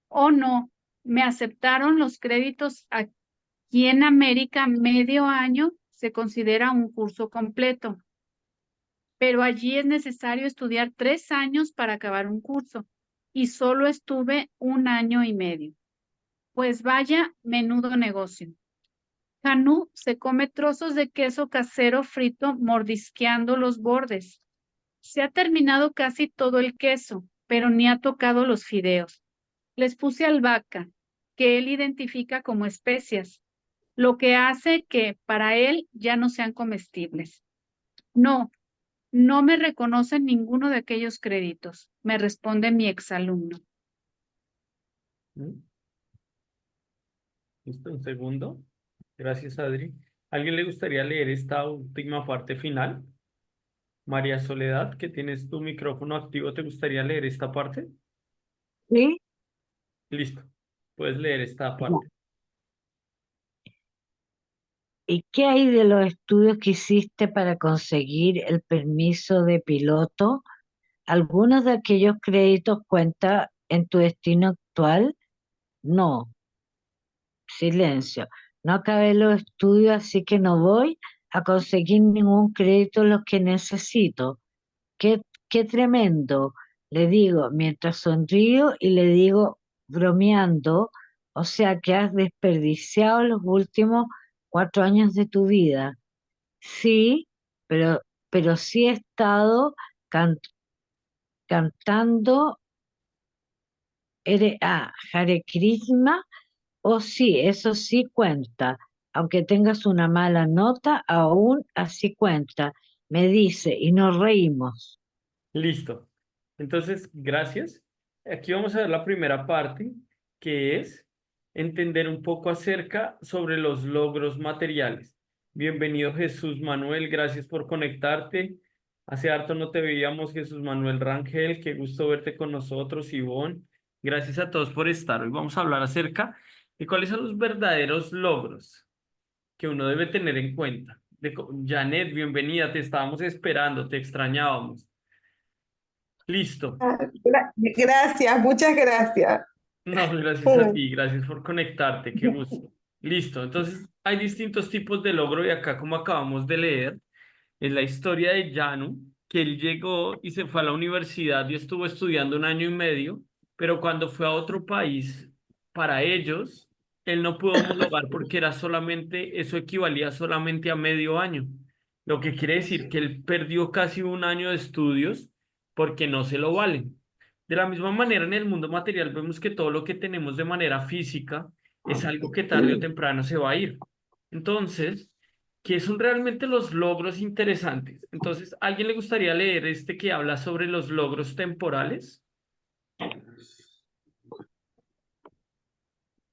O no, me aceptaron los créditos aquí en América, medio año se considera un curso completo, pero allí es necesario estudiar 3 años para acabar un curso y solo estuve 1 año y medio. Pues vaya, menudo negocio. Hanú se come trozos de queso casero frito mordisqueando los bordes. Se ha terminado casi todo el queso, pero ni ha tocado los fideos. Les puse albahaca, que él identifica como especias, lo que hace que para él ya no sean comestibles. No, no me reconocen ninguno de aquellos créditos, me responde mi exalumno. ¿Mm? Listo, un segundo. Gracias, Adri. ¿Alguien le gustaría leer esta última parte final? María Soledad, que tienes tu micrófono activo, ¿te gustaría leer esta parte? ¿Sí? Listo, puedes leer esta Ya. parte. ¿Y qué hay de los estudios que hiciste para conseguir el permiso de piloto? ¿Algunos de aquellos créditos cuentan en tu destino actual? No, silencio. No acabé los estudios, así que no voy a conseguir ningún crédito los que necesito. Qué, qué tremendo, le digo, mientras sonrío y le digo, bromeando, o sea que has desperdiciado los últimos 4 años de tu vida. Sí, pero, pero sí he estado can- cantando Hare Krishna, o sí, eso sí cuenta. Aunque tengas una mala nota, aún así cuenta, me dice, y nos reímos. Listo. Entonces, gracias. Aquí vamos a ver la primera parte, que es entender un poco acerca sobre los logros materiales. Bienvenido Jesús Manuel, gracias por conectarte. Hace harto no te veíamos, Jesús Manuel Rangel, qué gusto verte con nosotros, Ivonne. Gracias a todos por estar. Hoy vamos a hablar acerca de cuáles son los verdaderos logros que uno debe tener en cuenta. Janet, bienvenida, te estábamos esperando, te extrañábamos. Listo. Gracias, muchas gracias. No, gracias a ti, gracias por conectarte, qué gusto. Listo, entonces hay distintos tipos de logro y acá como acabamos de leer, es la historia de Janu, que él llegó y se fue a la universidad y estuvo estudiando 1 año y medio, pero cuando fue a otro país, para ellos, él no pudo homologar porque era solamente, eso equivalía solamente a medio año, lo que quiere decir que él perdió casi 1 año de estudios porque no se lo valen. De la misma manera, en el mundo material vemos que todo lo que tenemos de manera física es algo que tarde o temprano se va a ir. Entonces, ¿qué son realmente los logros interesantes? Entonces, ¿a alguien le gustaría leer este que habla sobre los logros temporales?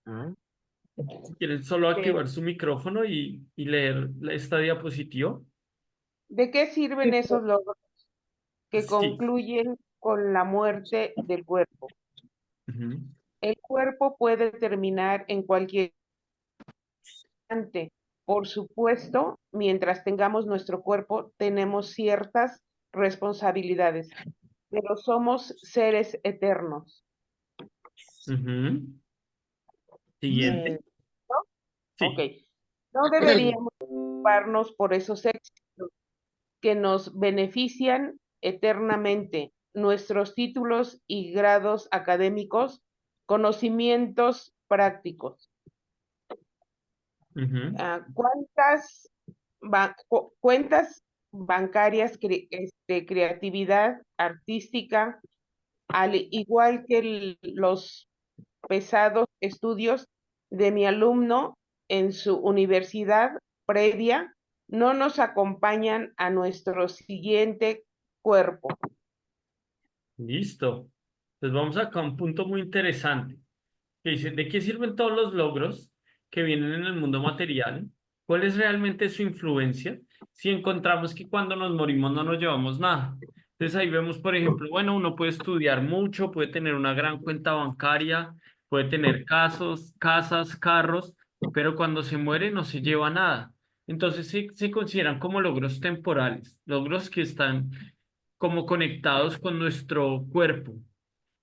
¿Ah? Si quieren solo Eh, activar su micrófono y leer esta diapositiva. ¿De qué sirven esos logros que Sí. concluyen con la muerte del cuerpo? Ujú. El cuerpo puede terminar en cualquier instante. Por supuesto, mientras tengamos nuestro cuerpo, tenemos ciertas responsabilidades, pero somos seres eternos. Ujú. Eh, Siguiente. ¿No? Ok. Sí. No deberíamos preocuparnos por esos éxitos que nos benefician eternamente, nuestros títulos y grados académicos, conocimientos prácticos. Ujú. ¿Cuántas cuentas bancarias, creatividad artística, al igual que los pesados estudios de mi alumno en su universidad previa, no nos acompañan a nuestro siguiente cuerpo? Listo. Entonces vamos acá a un punto muy interesante, que dice, ¿de qué sirven todos los logros que vienen en el mundo material? ¿Cuál es realmente su influencia? Si encontramos que cuando nos morimos no nos llevamos nada. Entonces ahí vemos, por ejemplo, bueno, uno puede estudiar mucho, puede tener una gran cuenta bancaria, puede tener casas, carros, pero cuando se muere no se lleva nada. Entonces se consideran como logros temporales, logros que están como conectados con nuestro cuerpo.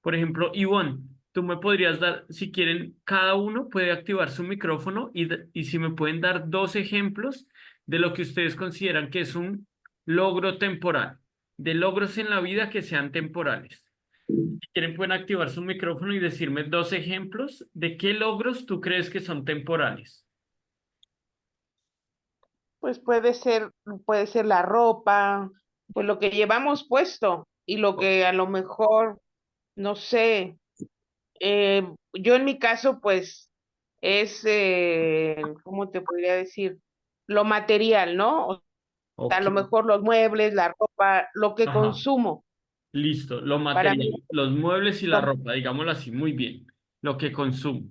Por ejemplo, Ivonne, tú me podrías dar, si quieren, cada uno puede activar su micrófono y si me pueden dar 2 ejemplos de lo que ustedes consideran que es un logro temporal, de logros en la vida que sean temporales. Si quieren, pueden activar su micrófono y decirme 2 ejemplos de qué logros tú crees que son temporales. Pues puede ser la ropa, pues lo que llevamos puesto y lo que a lo mejor, no sé, yo en mi caso, pues es, ¿cómo te podría decir? Lo material, ¿no? O sea, a Ok, lo mejor los muebles, la ropa, lo que ajá, consumo. listo, lo Para mí, material, los muebles y la lo- ropa, digámoslo así, muy bien, lo que consumo.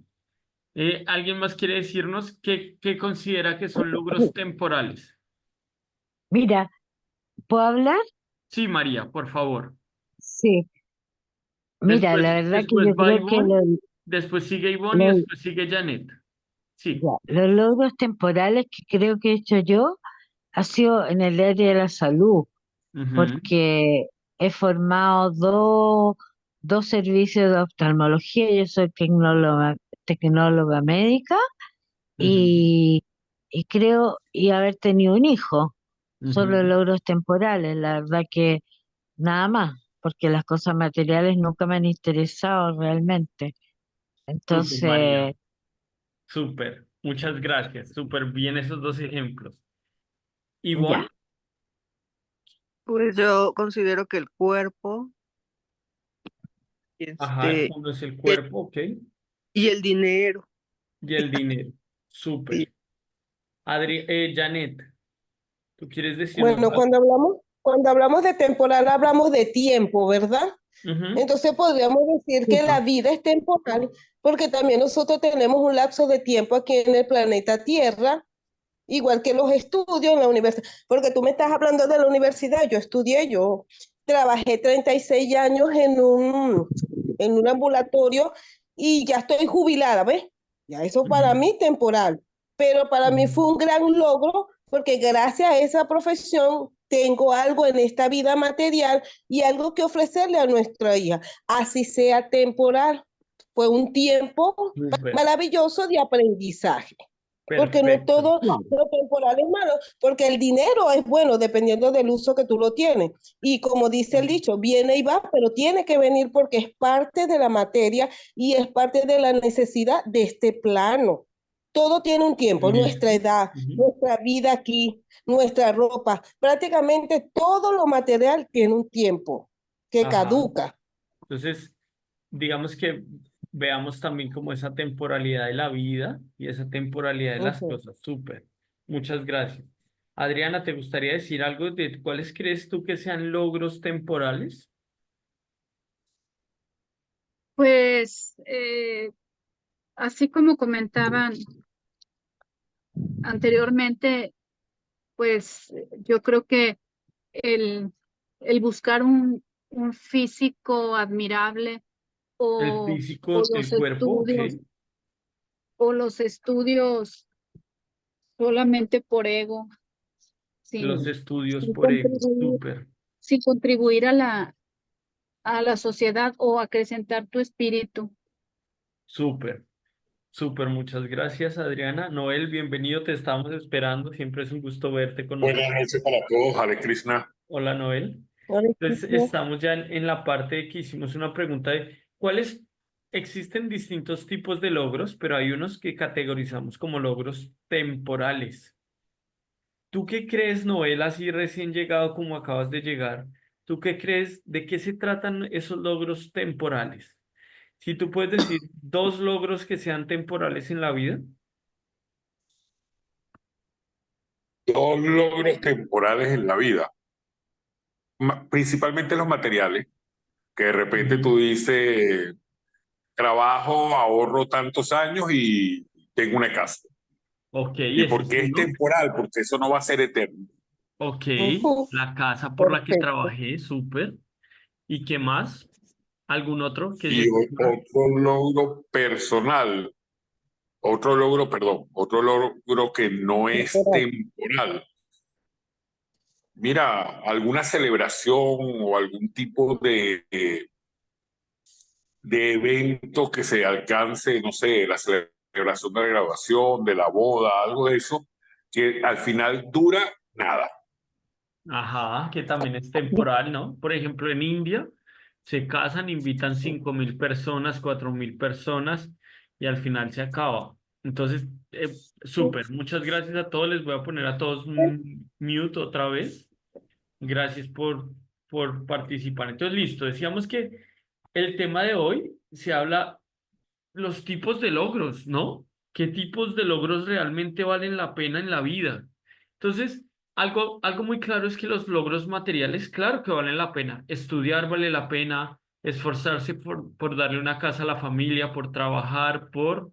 ¿Alguien más quiere decirnos qué considera que son logros temporales? Mira, ¿puedo hablar? Sí, María, por favor. Sí. Mira, Después, la verdad que después yo va creo que Ivonne, después sigue Ivonne y lo- después sigue Janet. ya, Sí. los logros temporales que creo que he hecho yo ha sido en el área de la salud, Ujú, porque he formado dos servicios de oftalmología. Yo soy tecnóloga médica ujú, y, y creo, y haber tenido un hijo, solo ujú. logros temporales, la verdad que nada más, porque las cosas materiales nunca me han interesado realmente. Súper, María. Entonces, Súper. Muchas gracias. Súper bien esos 2 ejemplos. Ivonne, ya. Pues yo considero que el cuerpo, ajá, este, uno es el el- cuerpo, ok. y el dinero. Y el dinero. Sí. Súper. Janet, ¿tú quieres decirnos Bueno, algo? cuando hablamos de temporal, hablamos de tiempo, ¿verdad? Ujú, Entonces podríamos decir Sí, que pues. la vida es temporal porque también nosotros tenemos un lapso de tiempo aquí en el planeta Tierra, igual que los estudios en la universidad. Porque tú me estás hablando de la universidad, yo trabajé 36 años en un ambulatorio y ya estoy jubilada, ¿ves? Ya eso para ujú, mí temporal, pero para mí ujú. fue un gran logro porque gracias a esa profesión tengo algo en esta vida material y algo que ofrecerle a nuestra hija, así sea temporal. Fue un tiempo Súper. maravilloso de aprendizaje, porque no Perfecto. todo lo temporal es malo, porque el dinero es bueno dependiendo del uso que tú lo tienes. Y como dice el dicho, viene y va, pero tiene que venir porque es parte de la materia y es parte de la necesidad de este plano. Todo tiene un tiempo, nuestra Listo. edad, Ujú, nuestra vida aquí, nuestra ropa, prácticamente todo lo material tiene un tiempo que ajá. caduca. Entonces, digamos que veamos también como esa temporalidad de la vida y esa temporalidad de las Ujú. cosas. Súper. Muchas gracias. Adriana, ¿te gustaría decir algo de cuáles crees tú que sean logros temporales? Pues así como comentaban anteriormente, pues yo creo que el, el buscar un físico admirable El o, físico del cuerpo, ok. o los estudios solamente por ego, Los sin, estudios sin por ego. contribuir, Súper, sin contribuir a la sociedad o acrecentar tu espíritu. súper, súper. Muchas gracias, Adriana. Noel, bienvenido, te estamos esperando. Siempre es un gusto verte con Buenas nosotros. noches para todos, Hare Krishna. Hola, Noel. Ahora Entonces, sí, estamos ya en la parte de que hicimos una pregunta de cuáles existen distintos tipos de logros, pero hay unos que categorizamos como logros temporales. ¿Tú qué crees, Noel, así recién llegado como acabas de llegar? ¿Tú qué crees? ¿De qué se tratan esos logros temporales? Si tú puedes decir 2 logros que sean temporales en la vida. Dos logros temporales en la vida, principalmente los materiales, que de repente Ujú. tú dices, trabajo, ahorro tantos años y tengo una casa. Ok, ¿Y ese por es qué es uno. temporal? Porque eso no va a ser eterno. Ok, ujú, la casa por la que perfecto. trabajé, súper. ¿Y qué más? ¿Algún otro que Y se te ocurra? otro logro personal, otro logro que no es Temporal. temporal. Mira, alguna celebración o algún tipo de eventos que se alcance, no sé, la celebración de la graduación, de la boda, algo de eso, que al final dura nada. Ajá, que también es temporal, ¿no? Por ejemplo, en India se casan, invitan 5.000 personas, 4.000 personas y al final se acaba. Entonces, súper, muchas gracias a todos. Les voy a poner a todos mute otra vez. Gracias por participar. Entonces, listo. Decíamos que el tema de hoy se habla los tipos de logros, ¿no? ¿Qué tipos de logros realmente valen la pena en la vida? Entonces, algo muy claro es que los logros materiales, claro que valen la pena. Estudiar vale la pena, esforzarse por darle una casa a la familia, por trabajar, por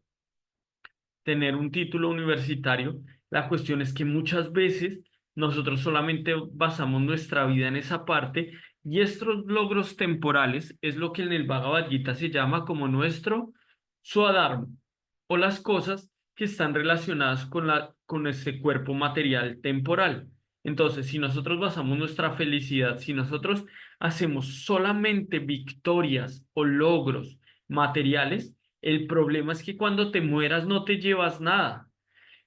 tener un título universitario. La cuestión es que muchas veces nosotros solamente basamos nuestra vida en esa parte y estos logros temporales es lo que en el Bhagavad Gita se llama como nuestro Swadharma o las cosas que están relacionadas con ese cuerpo material temporal. Entonces, si nosotros basamos nuestra felicidad, si nosotros hacemos solamente victorias o logros materiales, el problema es que cuando te mueras no te llevas nada.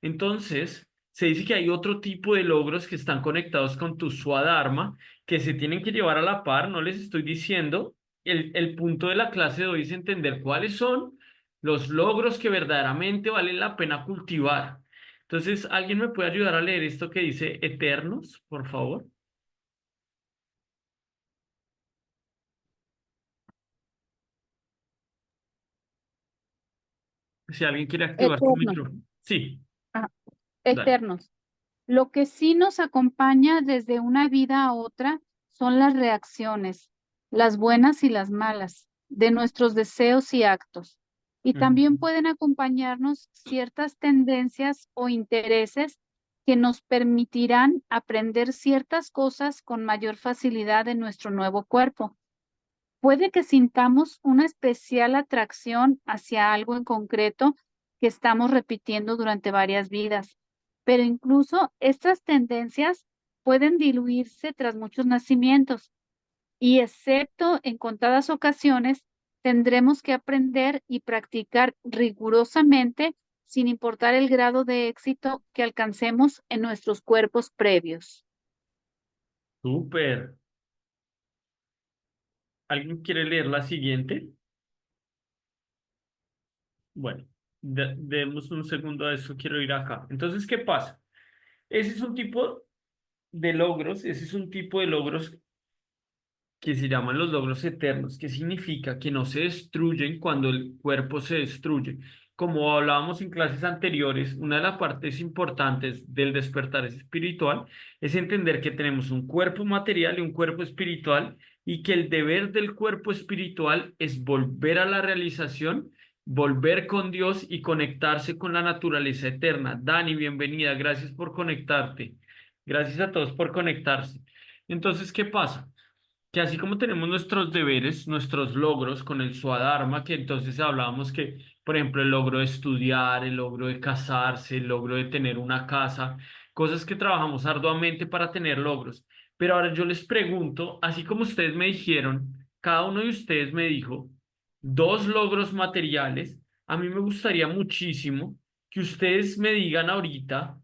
Entonces, se dice que hay otro tipo de logros que están conectados con tu Swadharma, que se tienen que llevar a la par, no les estoy diciendo. El punto de la clase de hoy es entender cuáles son los logros que verdaderamente valen la pena cultivar. Entonces, ¿alguien me puede ayudar a leer esto que dice Eternos, por favor? Si alguien quiere activar su Eternos, micrófono. Sí, dale. eternos. Lo que sí nos acompaña desde una vida a otra son las reacciones, las buenas y las malas, de nuestros deseos y actos. Y también Ujú. pueden acompañarnos ciertas tendencias o intereses que nos permitirán aprender ciertas cosas con mayor facilidad en nuestro nuevo cuerpo. Puede que sintamos una especial atracción hacia algo en concreto que estamos repitiendo durante varias vidas, pero incluso estas tendencias pueden diluirse tras muchos nacimientos y excepto en contadas ocasiones, tendremos que aprender y practicar rigurosamente sin importar el grado de éxito que alcancemos en nuestros cuerpos previos. Súper. ¿Alguien quiere leer la siguiente? Bueno, demos un segundo a eso, quiero ir acá. Entonces, ¿qué pasa? Ese es un tipo de logros, ese es un tipo de logros que se llaman los logros eternos, que significa que no se destruyen cuando el cuerpo se destruye. Como hablábamos en clases anteriores, una de las partes importantes del despertar espiritual es entender que tenemos un cuerpo material y un cuerpo espiritual y que el deber del cuerpo espiritual es volver a la realización, volver con Dios y conectarse con la naturaleza eterna. Dani, bienvenida, gracias por conectarte. Gracias a todos por conectarse. Entonces, ¿qué pasa? Que así como tenemos nuestros deberes, nuestros logros con el Swadharma, que entonces hablábamos que, por ejemplo, el logro de estudiar, el logro de casarse, el logro de tener una casa, cosas que trabajamos arduamente para tener logros. Pero ahora yo les pregunto, así como ustedes me dijeron, cada uno de ustedes me dijo dos logros materiales, a mí me gustaría muchísimo que ustedes me digan ahorita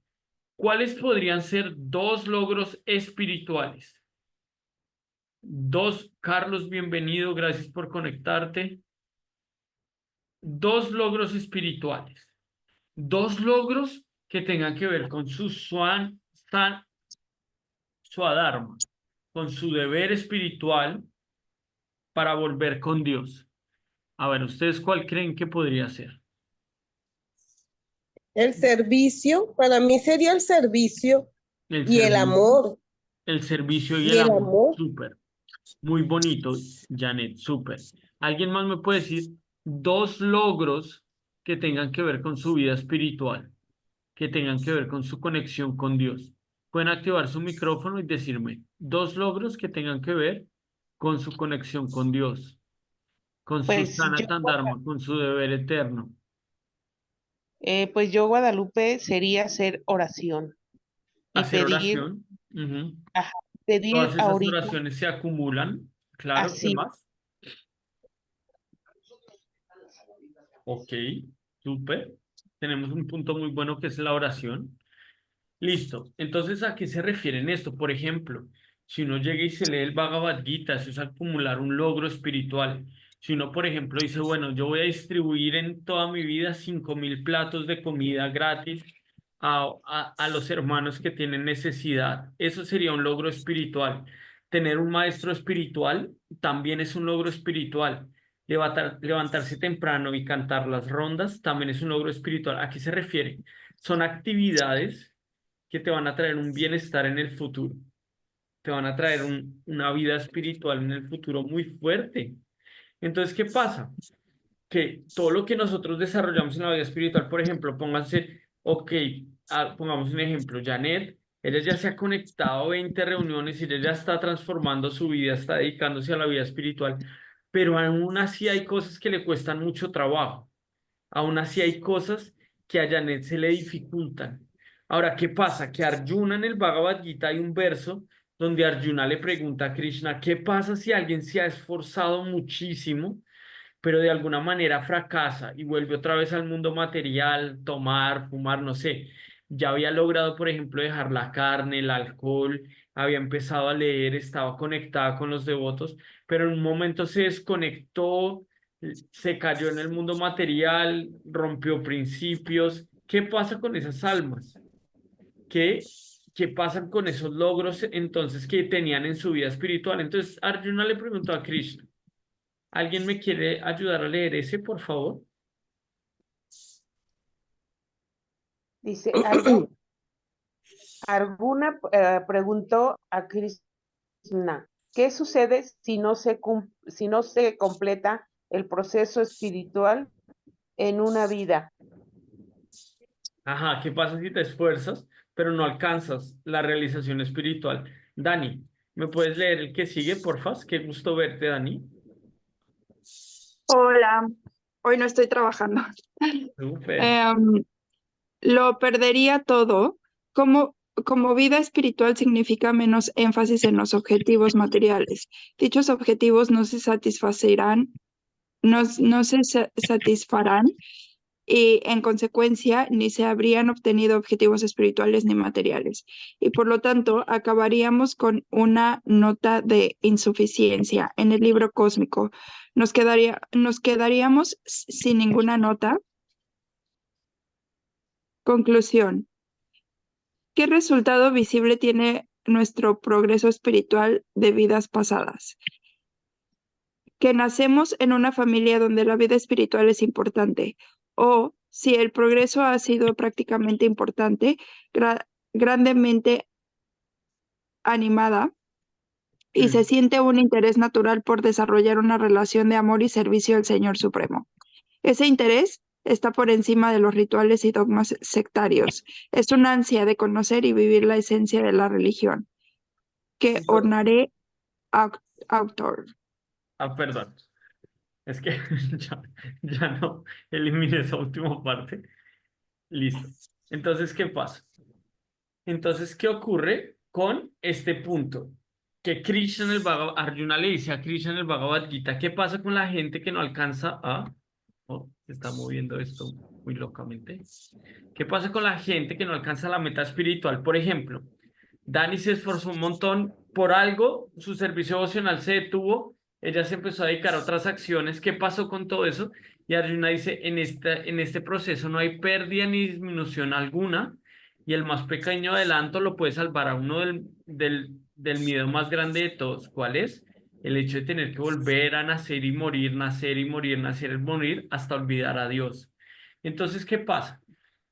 cuáles podrían ser dos logros espirituales. Dos, Carlos, bienvenido, gracias por conectarte. Dos logros espirituales. Dos logros que tengan que ver con su Swadharma, con su deber espiritual para volver con Dios. A ver, ¿ustedes cuál creen que podría ser? El servicio, para mí sería el servicio El y servicio, el servicio y y el el amor. amor. Súper. Muy bonito, Janet, súper. ¿Alguien más me puede decir dos logros que tengan que ver con su vida espiritual, que tengan que ver con su conexión con Dios? Pueden activar su micrófono y decirme dos logros que tengan que ver con su conexión con Dios, con su Pues yo, Sanatan Dharma, con su deber eterno. pues yo, Guadalupe, sería hacer oración y Hacer pedir, oración. Ujú. ajá, pedir Todas esas ahorita oraciones se acumulan. Claro, ¿qué así. más? Ok, súper. Tenemos un punto muy bueno que es la oración. Listo. Entonces, ¿a qué se refieren esto? Por ejemplo, si uno llega y se lee el Bhagavad Gita, eso es acumular un logro espiritual. Si uno, por ejemplo, dice, bueno, yo voy a distribuir en toda mi vida 5.000 platos de comida gratis a los hermanos que tienen necesidad, eso sería un logro espiritual. Tener un maestro espiritual también es un logro espiritual. Levantarse temprano y cantar las rondas también es un logro espiritual. ¿A qué se refiere? Son actividades que te van a traer un bienestar en el futuro, te van a traer una vida espiritual en el futuro muy fuerte. Entonces, ¿qué pasa? Que todo lo que nosotros desarrollamos en la vida espiritual, por ejemplo, pónganse, ok, pongamos un ejemplo, Janet, ella ya se ha conectado a 20 reuniones y ella ya está transformando su vida, está dedicándose a la vida espiritual, pero aún así hay cosas que le cuestan mucho trabajo. Aún así hay cosas que a Janet se le dificultan. Ahora, ¿qué pasa? Que Arjuna en el Bhagavad Gita hay un verso donde Arjuna le pregunta a Krishna, ¿qué pasa si alguien se ha esforzado muchísimo, pero de alguna manera fracasa y vuelve otra vez al mundo material, tomar, fumar, no sé? Ya había logrado, por ejemplo, dejar la carne, el alcohol, había empezado a leer, estaba conectada con los devotos, pero en un momento se desconectó, se cayó en el mundo material, rompió principios. ¿Qué pasa con esas almas? ¿Qué, qué pasan con esos logros entonces que tenían en su vida espiritual? Entonces Arjuna le preguntó a Krishna, ¿alguien me quiere ayudar a leer ese, por favor? Dice, Arjuna preguntó a Krishna, ¿qué sucede si no se completa el proceso espiritual en una vida? Ajá, ¿qué pasa si te esfuerzas, pero no alcanzas la realización espiritual? Dani, ¿me puedes leer el que sigue, porfas? Qué gusto verte, Dani. Hola, hoy no estoy trabajando. Súper. Lo perdería todo. Como vida espiritual significa menos énfasis en los objetivos materiales. Dichos objetivos no se satisfacerán, no se satisfarán y en consecuencia ni se habrían obtenido objetivos espirituales ni materiales. Y por lo tanto acabaríamos con una nota de insuficiencia en el libro cósmico. Nos quedaríamos sin ninguna nota. Conclusión. ¿Qué resultado visible tiene nuestro progreso espiritual de vidas pasadas? Que nacemos en una familia donde la vida espiritual es importante, o si el progreso ha sido prácticamente importante, grandemente animada, y se siente un interés natural por desarrollar una relación de amor y servicio al Señor Supremo. Ese interés está por encima de los rituales y dogmas sectarios. Es una ansia de conocer y vivir la esencia de la religión, que ornaré autor. Perdón. Es que ya no eliminé esa última parte. Listo. Entonces, ¿qué pasa? Entonces, ¿qué ocurre con este punto? Que Krishna en el Arjuna le dice a Krishna en el Bhagavad Gita, ¿qué pasa con la gente que no alcanza a... Oh, se está moviendo esto muy locamente. ¿Qué pasa con la gente que no alcanza la meta espiritual? Por ejemplo, Dani se esforzó un montón por algo, su servicio devocional se detuvo, ella se empezó a dedicar a otras acciones. ¿Qué pasó con todo eso? Y Arjuna dice, en este proceso no hay pérdida ni disminución alguna, y el más pequeño adelanto lo puede salvar a uno del miedo más grande de todos. ¿Cuál es? El hecho de tener que volver a nacer y morir, nacer y morir, nacer y morir, hasta olvidar a Dios. Entonces, ¿qué pasa?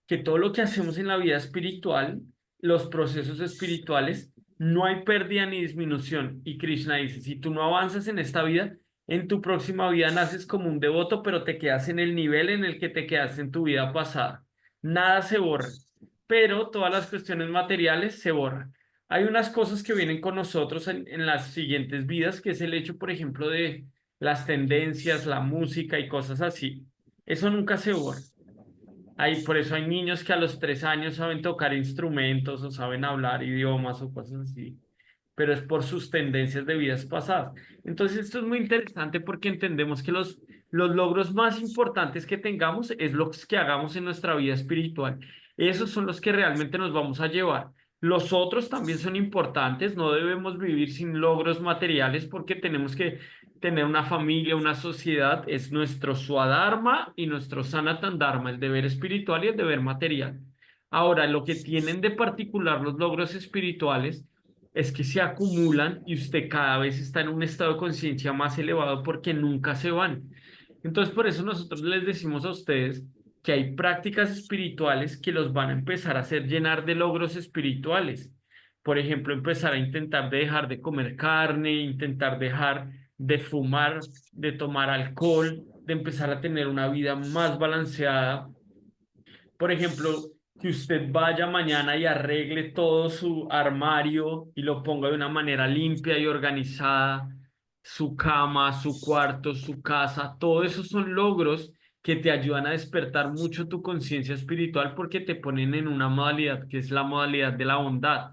Que todo lo que hacemos en la vida espiritual, los procesos espirituales, no hay pérdida ni disminución. Y Krishna dice, si tú no avanzas en esta vida, en tu próxima vida naces como un devoto, pero te quedas en el nivel en el que te quedaste en tu vida pasada. Nada se borra, pero todas las cuestiones materiales se borran. Hay unas cosas que vienen con nosotros en las siguientes vidas, que es el hecho, por ejemplo, de las tendencias, la música y cosas así. Eso nunca se borra. Por eso hay niños que a los 3 años saben tocar instrumentos o saben hablar idiomas o cosas así, pero es por sus tendencias de vidas pasadas. Entonces esto es muy interesante porque entendemos que los Los logros más importantes que tengamos es los que hagamos en nuestra vida espiritual. Esos son los que realmente nos vamos a llevar. Los otros también son importantes, no debemos vivir sin logros materiales porque tenemos que tener una familia, una sociedad, es nuestro Swadharma y nuestro Sanatan Dharma, el deber espiritual y el deber material. Ahora, lo que tienen de particular los logros espirituales es que se acumulan y usted cada vez está en un estado de conciencia más elevado porque nunca se van. Entonces, por eso nosotros les decimos a ustedes que hay prácticas espirituales que los van a empezar a hacer llenar de logros espirituales. Por ejemplo, empezar a intentar dejar de comer carne, intentar dejar de fumar, de tomar alcohol, de empezar a tener una vida más balanceada. Por ejemplo, que usted vaya mañana y arregle todo su armario y lo ponga de una manera limpia y organizada, su cama, su cuarto, su casa, todo eso son logros que te ayudan a despertar mucho tu conciencia espiritual porque te ponen en una modalidad que es la modalidad de la bondad.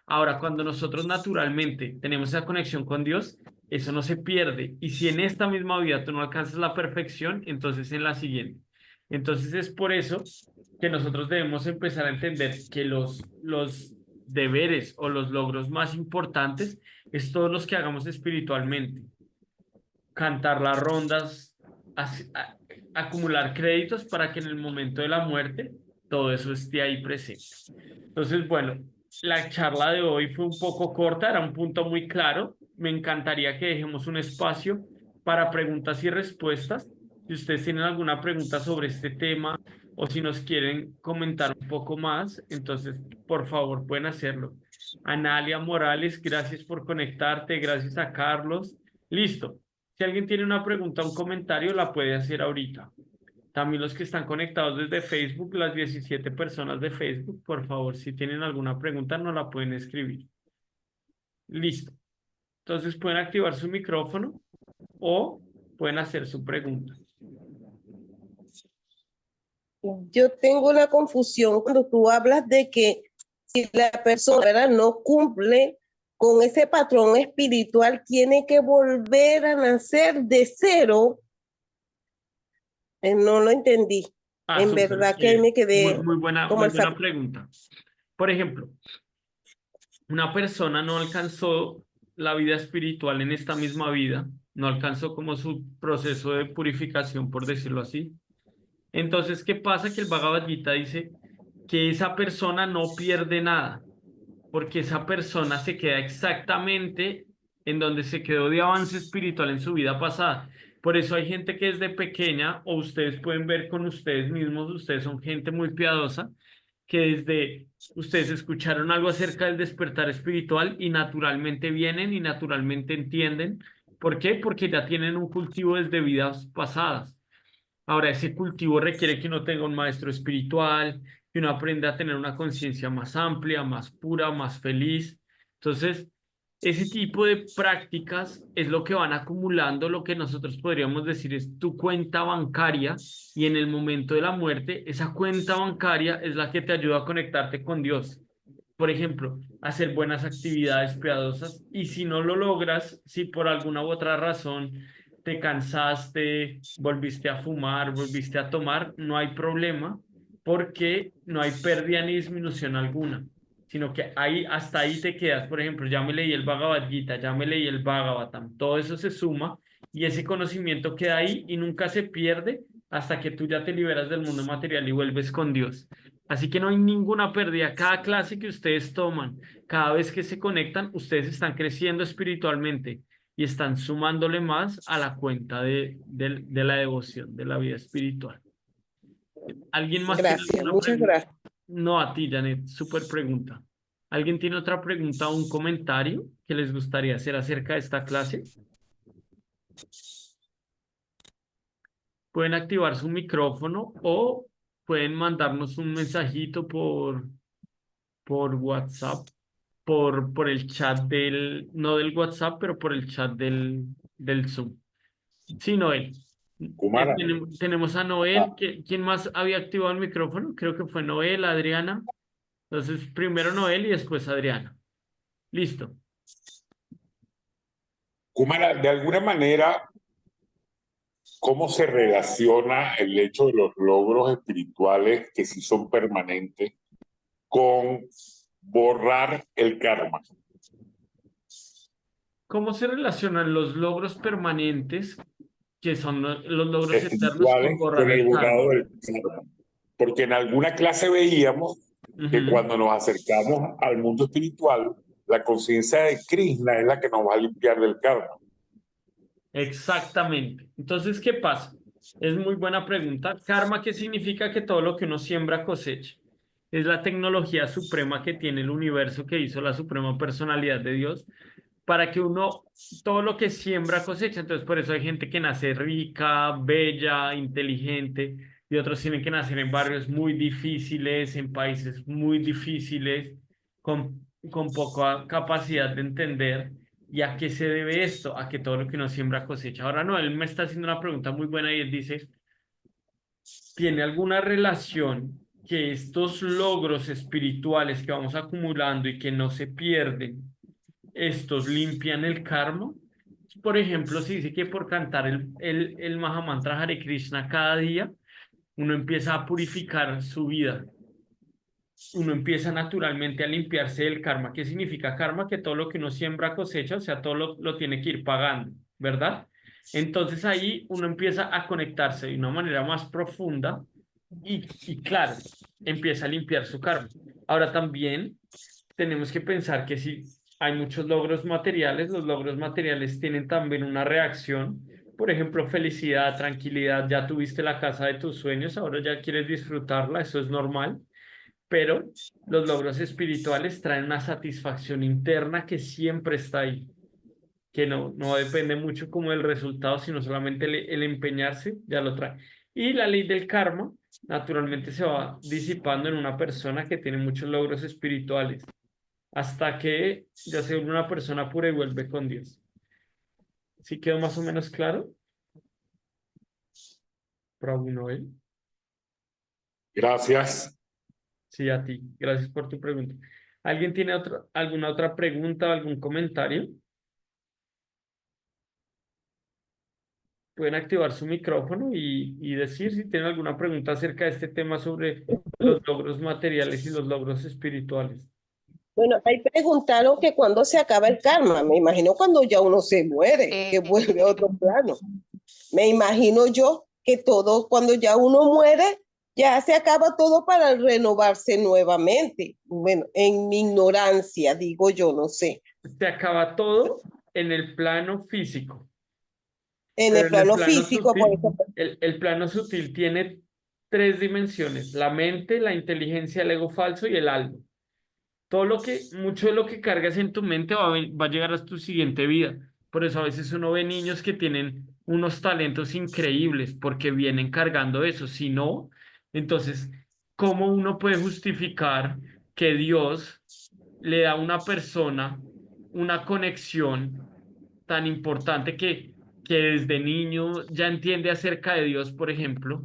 Ahora, cuando nosotros naturalmente tenemos esa conexión con Dios, eso no se pierde. Y si en esta misma vida tú no alcanzas la perfección, entonces en la siguiente. Entonces es por eso que nosotros debemos empezar a entender que los deberes o los logros más importantes es todos los que hagamos espiritualmente. Cantar las rondas, acumular créditos para que en el momento de la muerte todo eso esté ahí presente. Entonces, bueno, la charla de hoy fue un poco corta, era un punto muy claro. Me encantaría que dejemos un espacio para preguntas y respuestas. Si ustedes tienen alguna pregunta sobre este tema o si nos quieren comentar un poco más, entonces, por favor, pueden hacerlo. Analia Morales, gracias por conectarte. Gracias a Carlos. Listo. Si alguien tiene una pregunta o un comentario, la puede hacer ahorita. También los que están conectados desde Facebook, las 17 personas de Facebook, por favor, si tienen alguna pregunta, nos la pueden escribir. Listo. Entonces pueden activar su micrófono o pueden hacer su pregunta. Yo tengo una confusión cuando tú hablas de que si la persona, ¿verdad?, no cumple con ese patrón espiritual, tiene que volver a nacer de cero. No lo entendí. En Súper, verdad que ahí me quedé muy buena pregunta. Por ejemplo, una persona no alcanzó la vida espiritual en esta misma vida, no alcanzó como su proceso de purificación, por decirlo así. Entonces, ¿qué pasa? Que el Bhagavad Gita dice que esa persona no pierde nada, porque esa persona se queda exactamente en donde se quedó de avance espiritual en su vida pasada. Por eso hay gente que desde pequeña, o ustedes pueden ver con ustedes mismos, ustedes son gente muy piadosa, que desde ustedes escucharon algo acerca del despertar espiritual y naturalmente vienen y naturalmente entienden. ¿Por qué? Porque ya tienen un cultivo desde vidas pasadas. Ahora, ese cultivo requiere que uno tenga un maestro espiritual, que uno aprenda a tener una conciencia más amplia, más pura, más feliz. Entonces, ese tipo de prácticas es lo que van acumulando, lo que nosotros podríamos decir es tu cuenta bancaria y en el momento de la muerte, esa cuenta bancaria es la que te ayuda a conectarte con Dios. Por ejemplo, hacer buenas actividades piadosas y si no lo logras, si por alguna u otra razón te cansaste, volviste a fumar, volviste a tomar, no hay problema porque no hay pérdida ni disminución alguna, sino que ahí, hasta ahí te quedas. Por ejemplo, ya me leí el Bhagavad Gita, ya me leí el Bhagavatam, todo eso se suma y ese conocimiento queda ahí y nunca se pierde hasta que tú ya te liberas del mundo material y vuelves con Dios. Así que no hay ninguna pérdida. Cada clase que ustedes toman, cada vez que se conectan, ustedes están creciendo espiritualmente y están sumándole más a la cuenta de la devoción, de la vida espiritual. ¿Alguien más tiene Gracias, alguna muchas pregunta? gracias. No, a ti, Janet, súper pregunta. ¿Alguien tiene otra pregunta o un comentario que les gustaría hacer acerca de esta clase? Pueden activar su micrófono o pueden mandarnos un mensajito por WhatsApp, por el chat no del WhatsApp, pero por el chat del Zoom. Sí, Noel. Kumara. Tenemos a Noel. ¿Quién más había activado el micrófono? Creo que fue Noel, Adriana. Entonces, primero Noel y después Adriana. Listo. Kumara, de alguna manera, ¿cómo se relaciona el hecho de los logros espirituales, que sí son permanentes, con borrar el karma? ¿Cómo se relacionan los logros permanentes, que son los logros eternos, con Espirituales con borrar el el karma? borrado del karma. Porque en alguna clase veíamos que Ujú. cuando nos acercamos al mundo espiritual, la conciencia de Krishna es la que nos va a limpiar del karma. Exactamente. Entonces, ¿qué pasa? Es muy buena pregunta. Karma, ¿qué significa? Que todo lo que uno siembra cosecha. Es la tecnología suprema que tiene el universo, que hizo la suprema personalidad de Dios, para que uno, todo lo que siembra cosecha. Entonces, por eso hay gente que nace rica, bella, inteligente, y otros tienen que nacer en barrios muy difíciles, en países muy difíciles, con poca capacidad de entender. ¿Y a qué se debe esto? A que todo lo que uno siembra cosecha. Ahora no, él me está haciendo una pregunta muy buena y él dice, ¿tiene alguna relación que estos logros espirituales que vamos acumulando y que no se pierden, estos limpian el karma? Por ejemplo, se dice que por cantar el Mahamantra Hare Krishna cada día, uno empieza a purificar su vida. Uno empieza naturalmente a limpiarse del karma. ¿Qué significa karma? Que todo lo que uno siembra cosecha, o sea, todo lo tiene que ir pagando, ¿verdad? Entonces ahí uno empieza a conectarse de una manera más profunda y claro, empieza a limpiar su karma. Ahora también tenemos que pensar que si hay muchos logros materiales, los logros materiales tienen también una reacción. Por ejemplo, felicidad, tranquilidad, ya tuviste la casa de tus sueños, ahora ya quieres disfrutarla, eso es normal, pero los logros espirituales traen una satisfacción interna que siempre está ahí, que no depende mucho como del resultado, sino solamente el empeñarse ya lo trae. Y la ley del karma naturalmente se va disipando en una persona que tiene muchos logros espirituales, hasta que ya se vuelve una persona pura y vuelve con Dios. ¿Sí quedó más o menos claro? Prabhu Noel. Gracias. Sí, a ti. Gracias por tu pregunta. ¿Alguien tiene alguna otra pregunta o algún comentario? Pueden activar su micrófono y decir si tienen alguna pregunta acerca de este tema sobre los logros materiales y los logros espirituales. Bueno, ahí preguntaron que cuándo se acaba el karma. Me imagino cuando ya uno se muere, que vuelve a otro plano. Me imagino yo que todo, cuando ya uno muere, ya se acaba todo para renovarse nuevamente. Bueno, en mi ignorancia, digo yo, no sé. Se acaba todo en el plano físico. En Pero el en el plano plano físico, por sutil, eso. el plano sutil tiene 3 dimensiones: la mente, la inteligencia, el ego falso y el alma. Mucho de lo que cargas en tu mente va a llegar a tu siguiente vida. Por eso a veces uno ve niños que tienen unos talentos increíbles porque vienen cargando eso. Si no, entonces, ¿cómo uno puede justificar que Dios le da a una persona una conexión tan importante que desde niño ya entiende acerca de Dios, por ejemplo?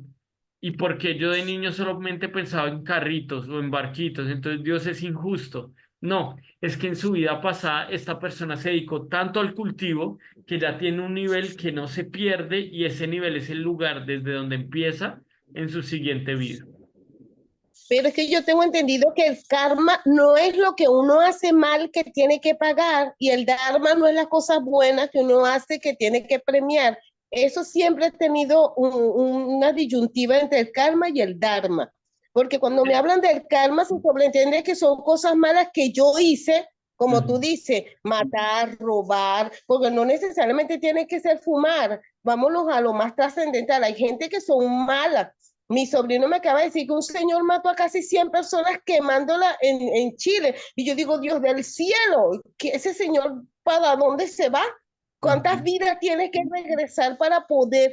¿Y porque yo de niño solamente pensaba en carritos o en barquitos? Entonces Dios es injusto. No, es que en su vida pasada esta persona se dedicó tanto al cultivo que ya tiene un nivel que no se pierde, y ese nivel es el lugar desde donde empieza en su siguiente vida. Pero es que yo tengo entendido que el karma no es lo que uno hace mal que tiene que pagar, y el dharma no es las cosas buenas que uno hace que tiene que premiar. Eso siempre he tenido una disyuntiva entre el karma y el dharma. Porque cuando me hablan del karma se sobreentiende que son cosas malas que yo hice, como tú dices, matar, robar, porque no necesariamente tiene que ser fumar. Vámonos a lo más trascendental. Hay gente que son malas. Mi sobrino me acaba de decir que un señor mató a casi 100 personas quemándola en Chile. Y yo digo, Dios del cielo, que ese señor, ¿para dónde se va? ¿Cuántas vidas tiene que regresar para poder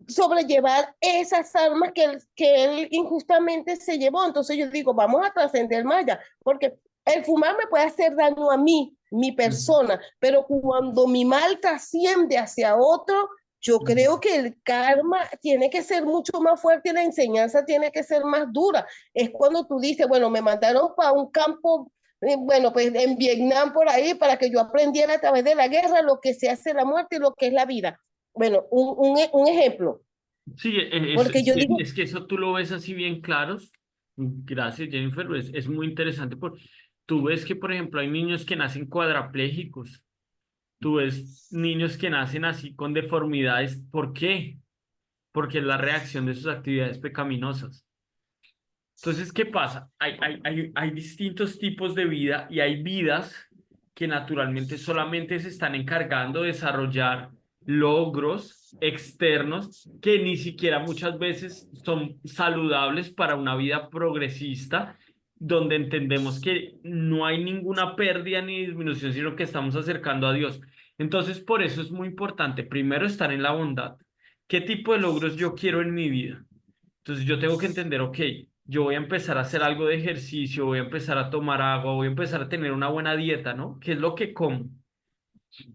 sobrellevar esas armas que él injustamente se llevó? Entonces yo digo, vamos a trascender más allá, porque el fumar me puede hacer daño a mí, mi persona, pero cuando mi mal trasciende hacia otro, yo creo que el karma tiene que ser mucho más fuerte y la enseñanza tiene que ser más dura. Es cuando tú dices, bueno, me mandaron para un campo, bueno, pues en Vietnam por ahí, para que yo aprendiera a través de la guerra lo que se hace la muerte y lo que es la vida. Bueno, un ejemplo, Sí, porque yo digo, es que eso tú lo ves así bien claros. Gracias, Jennifer. Es muy interesante. Tú ves que, por ejemplo, hay niños que nacen cuadraplégicos. Tú ves niños que nacen así con deformidades. ¿Por qué? Porque es la reacción de sus actividades pecaminosas. Entonces, ¿qué pasa? Hay distintos tipos de vida y hay vidas que naturalmente solamente se están encargando de desarrollar logros externos que ni siquiera muchas veces son saludables para una vida progresista, donde entendemos que no hay ninguna pérdida ni disminución, sino que estamos acercando a Dios. Entonces, por eso es muy importante, primero, estar en la bondad. ¿Qué tipo de logros yo quiero en mi vida? Entonces yo tengo que entender, ok, yo voy a empezar a hacer algo de ejercicio, voy a empezar a tomar agua, voy a empezar a tener una buena dieta, ¿no? ¿Qué es lo que como?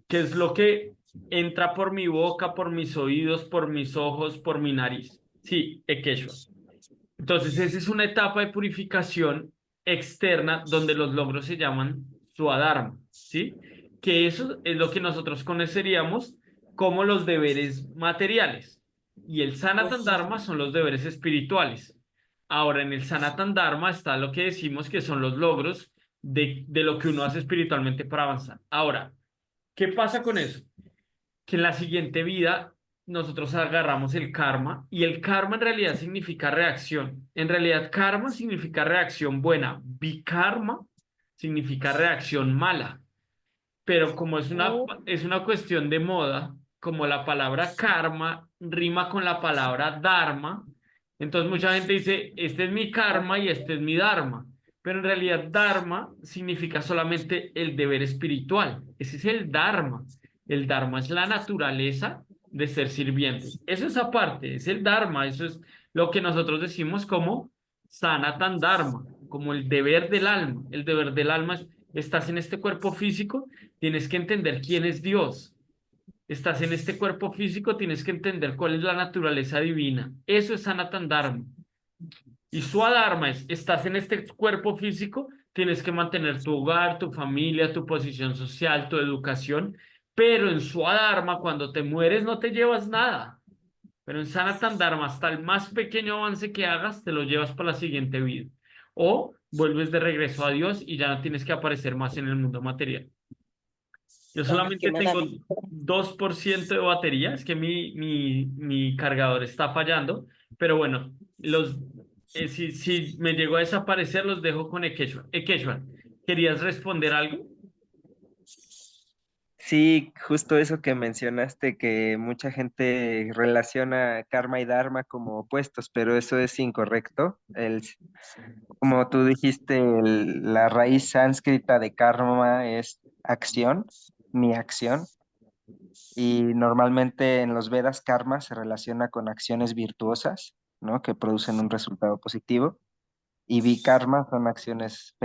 ¿Qué es lo que entra por mi boca, por mis oídos, por mis ojos, por mi nariz? Sí, ekeshua. Entonces esa es una etapa de purificación externa donde los logros se llaman swadharma, ¿sí? Que eso es lo que nosotros conoceríamos como los deberes materiales. Y el Sanatan Dharma son los deberes espirituales. Ahora, en el Sanatan Dharma está lo que decimos que son los logros de lo que uno hace espiritualmente para avanzar. Ahora, ¿qué pasa con eso? Que en la siguiente vida nosotros agarramos el karma y el karma en realidad significa reacción. En realidad, karma significa reacción buena. Vikarma significa reacción mala. Pero como es una cuestión de moda, como la palabra karma rima con la palabra dharma, entonces mucha gente dice, este es mi karma y este es mi dharma. Pero en realidad dharma significa solamente el deber espiritual. Ese es el dharma. El dharma es la naturaleza de ser sirvientes. Eso es aparte, es el dharma, eso es lo que nosotros decimos como sanatan dharma, como el deber del alma. El deber del alma es, estás en este cuerpo físico, tienes que entender quién es Dios. Estás en este cuerpo físico, tienes que entender cuál es la naturaleza divina. Eso es Sanatan Dharma. Y Swadharma es, estás en este cuerpo físico, tienes que mantener tu hogar, tu familia, tu posición social, tu educación, pero en Swadharma, cuando te mueres, no te llevas nada. Pero en Sanatan Dharma, hasta el más pequeño avance que hagas, te lo llevas para la siguiente vida. O vuelves de regreso a Dios y ya no tienes que aparecer más en el mundo material. Yo qué solamente tengo maravilla. 2% de batería, es que mi cargador está fallando, pero bueno, si me llegó a desaparecer, los dejo con Ekeshwan. Ekeshwan, ¿querías responder algo? Sí, justo eso que mencionaste, que mucha gente relaciona karma y dharma como opuestos, pero eso es incorrecto. Como tú dijiste, la raíz sánscrita de karma es acción, mi acción, y normalmente en los Vedas karma se relaciona con acciones virtuosas, ¿no? Que producen un resultado positivo, y vikarma son acciones